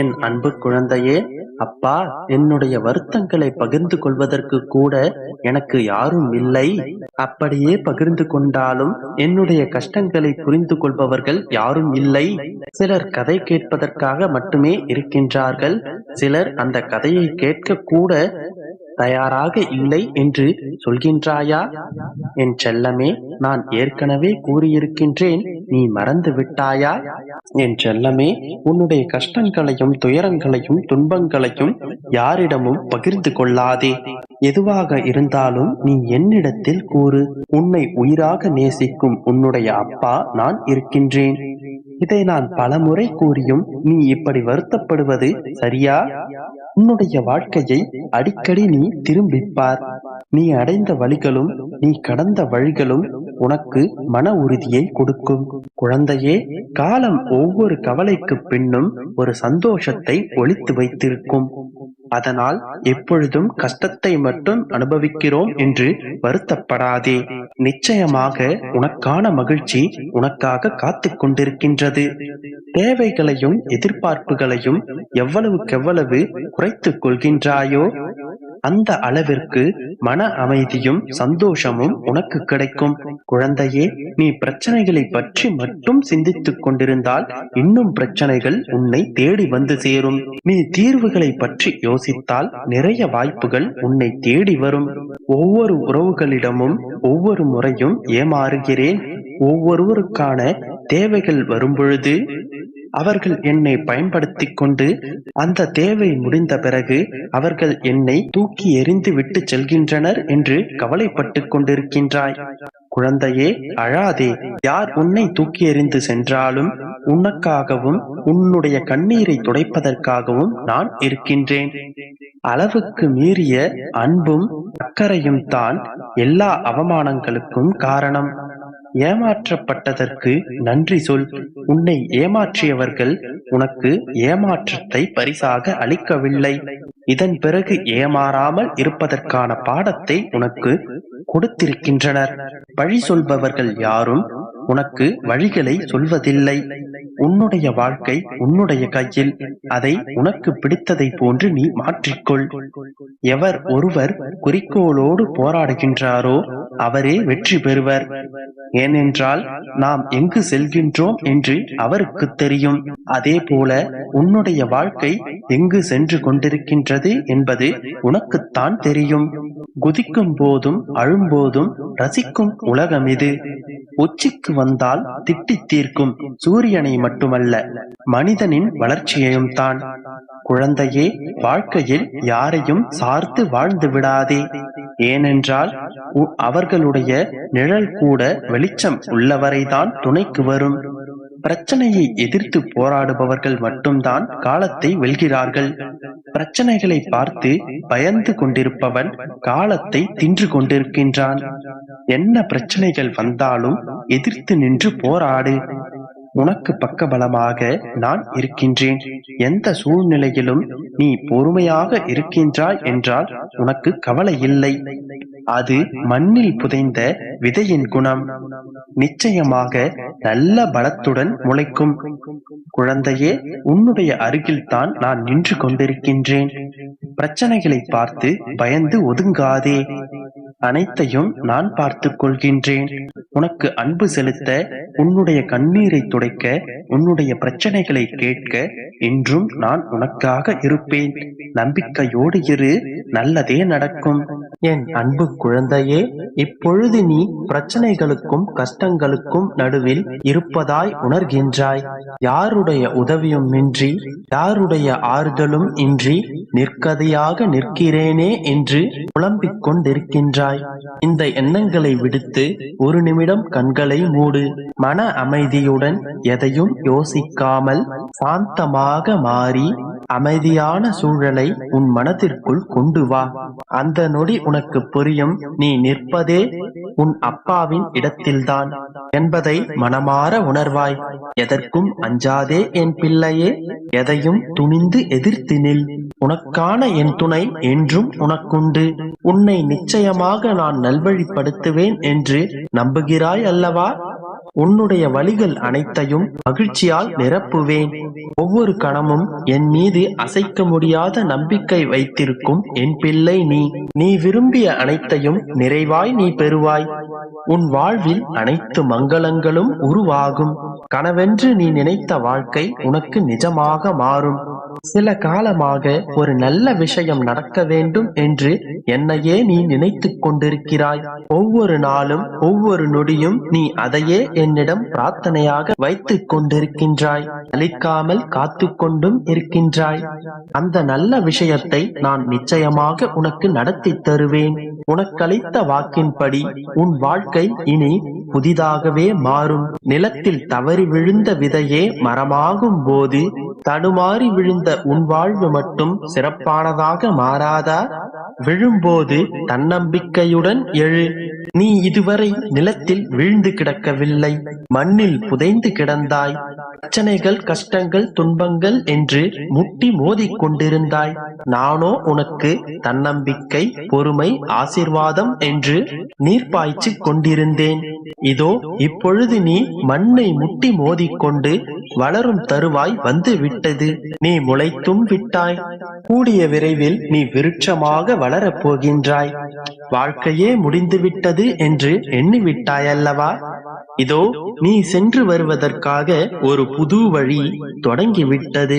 என் அன்பு குழந்தையே, அப்பா, என்னுடைய வருத்தங்களை பகிர்ந்து கொள்வதற்கு கூட எனக்கு யாரும் இல்லை. அப்படியே பகிர்ந்து கொண்டாலும் என்னுடைய கஷ்டங்களை புரிந்து கொள்பவர்கள் யாரும் இல்லை. சிலர் கதை கேட்பதற்காக மட்டுமே இருக்கின்றார்கள். சிலர் அந்த கதையை கேட்க கூட தயாராக இல்லை என்று சொல்கின்றாயா? என் செல்லமே, நான் ஏற்கனவே கூறியிருக்கின்றேன், நீ மறந்து விட்டாயா? என் செல்லமே, உன்னுடைய கஷ்டங்களையும் துயரங்களையும் துன்பங்களையும் யாரிடமும் பகிர்ந்து கொள்ளாதே. எதுவாக இருந்தாலும் நீ என்னிடத்தில் கூறு. உன்னை உயிராக நேசிக்கும் உன்னுடைய அப்பா நான் இருக்கின்றேன். இதை நான் பலமுறை கூறியும் நீ இப்படி வருத்தப்படுவது சரியா? உன்னுடைய வாழ்க்கையை அடிக்கடி நீ திரும்பிப்பார். நீ அடைந்த வழிகளும் நீ கடந்த வழிகளும் உனக்கு மன உறுதியை கொடுக்கும். குழந்தையே, காலம் ஒவ்வொரு கவலைக்கு பின்னும் ஒரு சந்தோஷத்தை ஒளித்து வைத்திருக்கும். அதனால் எப்பொழுதும் கஷ்டத்தை மட்டும் அனுபவிக்கிறோம் என்று வருத்தப்படாதே. நிச்சயமாக உனக்கான மகிழ்ச்சி உனக்காக காத்து கொண்டிருக்கின்றது. தேவைகளையும் எதிர்பார்ப்புகளையும் எவ்வளவுக்கெவ்வளவு குறைத்துக் கொள்கின்றாயோ அந்த அளவிற்கு மன அமைதியும் சந்தோஷமும் உனக்கு கிடைக்கும். குழந்தையே, நீ பிரச்சனைகளை பற்றி மட்டும் சிந்தித்துக் கொண்டிருந்தால் இன்னும் பிரச்சனைகள் உன்னை தேடி வந்து சேரும். நீ தீர்வுகளை பற்றி யோசித்தால் நிறைய வாய்ப்புகள் உன்னை தேடி வரும். ஒவ்வொரு உறவுகளிடமும் ஒவ்வொரு முறையும் ஏமாறுகிறேன். ஒவ்வொருவருக்கான தேவைகள் வரும்பொழுது அவர்கள் என்னை பயன்படுத்திக் கொண்டு அந்த தேவை முடிந்த பிறகு அவர்கள் என்னை தூக்கி எறிந்து விட்டு செல்கின்றனர் என்று கவலைப்பட்டு கொண்டிருக்கின்றாய். குழந்தையே, அழாதே. யார் உன்னை தூக்கி எறிந்து சென்றாலும் உனக்காகவும் உன்னுடைய கண்ணீரை துடைப்பதற்காகவும் நான் இருக்கின்றேன். அளவுக்கு மீறிய அன்பும் அக்கறையும் தான் எல்லா அவமானங்களுக்கும் காரணம். ஏமாற்றப்பட்டதற்கு நன்றி சொல். உன்னை ஏமாற்றியவர்கள் உனக்கு ஏமாற்றத்தை பரிசாக அளிக்கவில்லை. இதன் பிறகு ஏமாறாமல் இருப்பதற்கான பாடத்தை உனக்கு கொடுத்திருக்கின்றனர். வழி சொல்பவர்கள் யாரும் உனக்கு வழிகளை சொல்வதில்லை. உன்னுடைய வாழ்க்கை உன்னுடைய கையில். அதை உனக்கு பிடித்ததை போன்று நீ மாற்றிக்கொள். எவர் ஒருவர் குறிக்கோளோடு போராடுகின்றாரோ அவரே வெற்றி பெறுவர். ஏனென்றால் நாம் எங்கு செல்கின்றோம் என்று அவருக்கு தெரியும். அதே போல உன்னுடைய வாழ்க்கை எங்கு சென்று கொண்டிருக்கின்றது என்பது உனக்குத்தான் தெரியும். குதிக்கும் போதும் அழும்போதும் ரசிக்கும் உலகம் இது. உச்சிக்கு வந்தால் திட்டி தீர்க்கும் சூரியனை மட்டுமல்ல, மனிதனின் வளர்ச்சியையும் தான். குழந்தையே, வாழ்க்கையில் யாரையும் சார்ந்து வாழ்ந்து விடாதே. ஏனென்றால் அவர்களுடைய நிழல் கூட வெளிச்சம் உள்ளவரைதான் துணைக்கு வரும். பிரச்சனையை எதிர்த்து போராடுபவர்கள் மட்டும்தான் காலத்தை வெல்கிறார்கள். பிரச்சனைகளை பார்த்து பயந்து கொண்டிருப்பவன் காலத்தை தின்று கொண்டிருக்கின்றான். என்ன பிரச்சனைகள் வந்தாலும் எதிர்த்து நின்று போராடு. உனக்கு பக்கபலமாக நான் இருக்கின்றேன். எந்த சூழ்நிலையிலும் நீ பொறுமையாக இருக்கின்றாய் என்றால் உனக்கு கவலை இல்லை. அது மண்ணில் புதைந்த விதையின் குணம். நிச்சயமாக நல்ல பலத்துடன் முளைக்கும். குழந்தையே, உன்னுடைய அருகில் தான் நான் நின்று கொண்டிருக்கின்றேன். பிரச்சனைகளை பார்த்து பயந்து ஒதுங்காதே. அனைத்தையும் நான் பார்த்துக் கொள்கின்றேன். உனக்கு அன்பு செலுத்த, உன்னுடைய கண்ணீரை துடைக்க, உன்னுடைய பிரச்சனைகளை கேட்க என்றும் நான் உனக்காக இருப்பேன். நம்பிக்கையோடு இரு, நல்லதே நடக்கும். என் அன்பு குழந்தையே, இப்பொழுது நீ பிரச்சனைகளுக்கும் கஷ்டங்களுக்கும் நடுவில் இருப்பதாய் உணர்கின்றாய். யாருடைய உதவியும் இன்றி, யாருடைய ஆறுதலும் இன்றி நிற்கதையாக நிற்கிறேனே என்று புலம்பிக் கொண்டிருக்கின்றாய். இந்த எண்ணங்களை விடுத்து ஒரு நிமிடம் கண்களை மூடு. மன அமைதியுடன் எதையும் யோசிக்காமல் சாந்தமாக மாறி அமைதியான சூழலை உன் மனதிற்குள் கொண்டு வா. அந்த நொடி உனக்கு புரியும், நீ நிற்பதே உன் அப்பாவின் இடத்தில்தான் என்பதை மனமாற உணர்வாய். எதற்கும் அஞ்சாதே என் பிள்ளையே. எதையும் துணிந்து எதிர்த்து நில். உனக்கான என் துணை என்றும் உனக்குண்டு. உன்னை நிச்சயமாக நான் நல்வழிப்படுத்துவேன் என்று நம்புகிறாய் அல்லவா? உன்னுடைய வழிகள் அனைத்தையும் மகிழ்ச்சியால் நிரப்புவேன். ஒவ்வொரு கணமும் என் மீது அசைக்க முடியாத நம்பிக்கை வைத்திருக்கும் என் பிள்ளை நீ விரும்பிய அனைத்தையும் நிறைவாய் நீ பெறுவாய். உன் வாழ்வில் அனைத்து மங்களங்களும் உருவாகும். கனவென்று நீ நினைத்த வாழ்க்கை உனக்கு நிஜமாக மாறும். சில காலமாக ஒரு நல்ல விஷயம் நடக்க வேண்டும் என்று என்னையே நீ நினைத்துக் கொண்டிருக்கிறாய். ஒவ்வொரு நாளும் ஒவ்வொரு நொடியும் நீ அதையே என்னிடம் பிரார்த்தனையாக வைத்துக் கொண்டிருக்கின்றாய். அளிக்காமல் காத்து கொண்டும் இருக்கின்றாய். அந்த நல்ல விஷயத்தை நான் நிச்சயமாக உனக்கு நடத்தி தருவேன். உனக்களித்த வாக்கின்படி உன் வாழ்க்கை இனி புதிதாகவே மாறும். நிலத்தில் தவறி விழுந்த விதையே மரமாகும் போது தடுமாறி விழுந்த உன் வாழ்வு மட்டும் சிறப்பானதாக மாறாதா? விழும்போது தன்னம்பிக்கையுடன் எழு. நீ இதுவரை நிலத்தில் வீழ்ந்து கிடக்கவில்லை, மண்ணில் புதைந்து கிடந்தாய். பிரச்சனைகள், கஷ்டங்கள், துன்பங்கள் என்று முட்டி மோதிக் கொண்டிருந்தாய். நானோ உனக்கு தன்னம்பிக்கை, பொறுமை, ஆசீர்வாதம் என்று நீர் பாய்ச்சி கொண்டிருந்தேன். இதோ இப்பொழுது நீ மண்ணை முட்டி மோதிக்கொண்டு வளரும் தருவாய் வந்து விட்டது. நீ முளைத்தும் விட்டாய். கூடிய விரைவில் நீ விருட்சமாக வளரப் போகின்றாய். வாழ்க்கையே முடிந்துவிட்டது என்று எண்ணிவிட்டாயல்லவா? இதோ நீ சென்று வருவதற்காக ஒரு புது வழி தொடங்கிவிட்டது.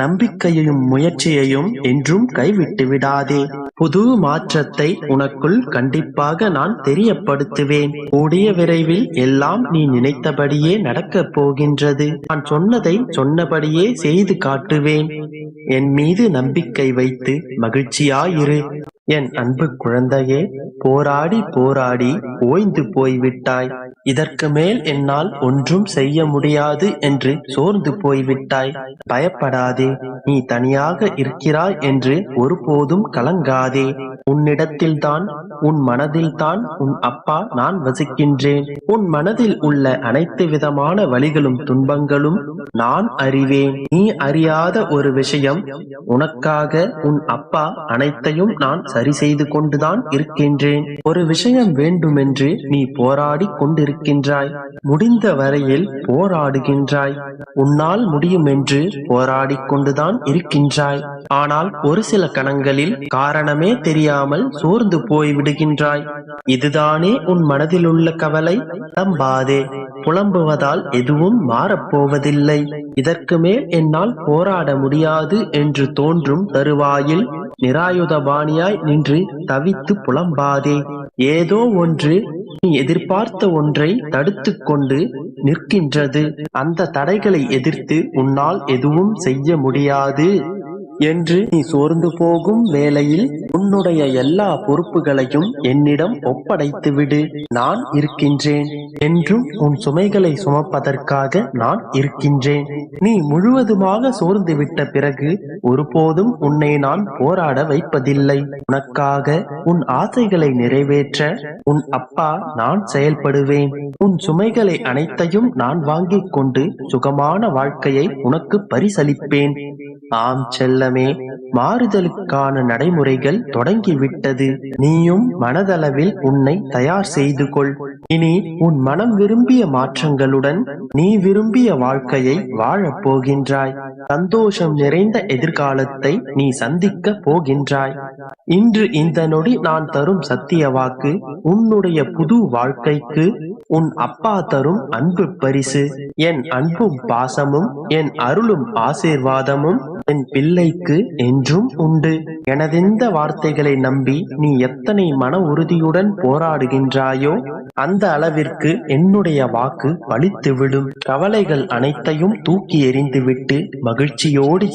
நம்பிக்கையையும் முயற்சியையும் என்றும் கைவிட்டு விடாதே. புது மாற்றத்தை உனக்குள் கண்டிப்பாக நான் தெரியப்படுத்துவேன். கூடிய விரைவில் எல்லாம் நீ நினைத்தபடியே நடக்கப் போகின்றது. நான் சொன்னதை சொன்னபடியே செய்து காட்டுவேன். என் மீது நம்பிக்கை வைத்து மகிழ்ச்சியாயிரு. என் அன்பு குழந்தையே, போராடி போராடி ஓய்ந்து போய்விட்டாய். இதற்கு மேல் என்னால் ஒன்றும் செய்ய முடியாது என்று சோர்ந்து போய்விட்டாய். பயப்படாதே. நீ தனியாக இருக்கிறாய் என்று ஒருபோதும் கலங்காதே. உன்னிடத்தில்தான், உன் மனதில்தான் உன் அப்பா நான் வசிக்கின்றேன். உன் மனதில் உள்ள அனைத்து விதமான வலிகளும் துன்பங்களும் நான் அறிவேன். நீ அறியாத ஒரு விஷயம், உனக்காக உன் அப்பா அனைத்தையும் நான் சரி செய்து கொண்டுதான் இருக்கின்றேன். ஒரு விஷயம் வேண்டுமென்று நீ போராடி கொண்டிருக்கின்றாய். முடிந்த வரையில் போராடுகின்றாய். உன்னால் முடியும் என்று போராடி கொண்டுதான் இருக்கின்றாய். ஆனால் ஒரு சில கணங்களில் காரணமே தெரியாமல் சோர்ந்து போய் விடுகின்றாய். இதுதானே உன் மனதில் உள்ள கவலை? புலம்பாதே. புலம்புவதால் எதுவும் மாறப்போவதில்லை. இதற்கு மேல் என்னால் போராட முடியாது என்று தோன்றும் தருவாயில் நிராயுதபாணியாய் நின்று தவித்து புலம்பாதே. ஏதோ ஒன்று நீ எதிர்பார்த்த ஒன்றை தடுத்து கொண்டு நிற்கின்றது. அந்த தடைகளை எதிர்த்து உன்னால் எதுவும் செய்ய முடியாது என்று நீ சோர்ந்து போகும் வேளையில் உன்னுடைய எல்லா பொறுப்புகளையும் என்னிடம் ஒப்படைத்து விடு. நான் இருக்கின்றேன். என்றும் உன் சுமைகளை சுமப்பதற்காக நான் இருக்கின்றேன். நீ முழுவதுமாக சோர்ந்து விட்ட பிறகு ஒருபோதும் உன்னை நான் போராட வைப்பதில்லை. உனக்காக உன் ஆசைகளை நிறைவேற்ற உன் அப்பா நான் செயல்படுவேன். உன் சுமைகளை அனைத்தையும் நான் வாங்கிக் கொண்டு சுகமான வாழ்க்கையை உனக்கு பரிசளிப்பேன். ஆம் செல்லமே, மாறுதலுக்கான நடைமுறைகள் தொடங்கிவிட்டது. நீயும் மனதளவில் உன்னை தயார் செய்து கொள். இனி உன் மனம் விரும்பிய மாற்றங்களுடன் நீ விரும்பிய வாழ்க்கையை வாழப் போகின்றாய். சந்தோஷம் நிறைந்த எதிர்காலத்தை நீ சந்திக்க போகின்றாய். இன்று இந்த நொடி நான் தரும் சத்திய வாக்கு உன்னுடைய புது வாழ்க்கைக்கு உன் அப்பா தரும் அன்பு பரிசு. என் அன்பும் பாசமும் என் அருளும் ஆசீர்வாதமும் என் பிள்ளைக்கு என்றும் உண்டு. எனதிந்த வார்த்தைகளை நம்பி நீ எத்தனை மன உறுதியுடன் போராடுகின்றாயோ அந்த அளவிற்கு என்னுடைய வாக்கு பலித்துவிடும். கவலைகள் அனைத்தையும் தூக்கி எறிந்துவிட்டு மகிழ்ச்சியோடு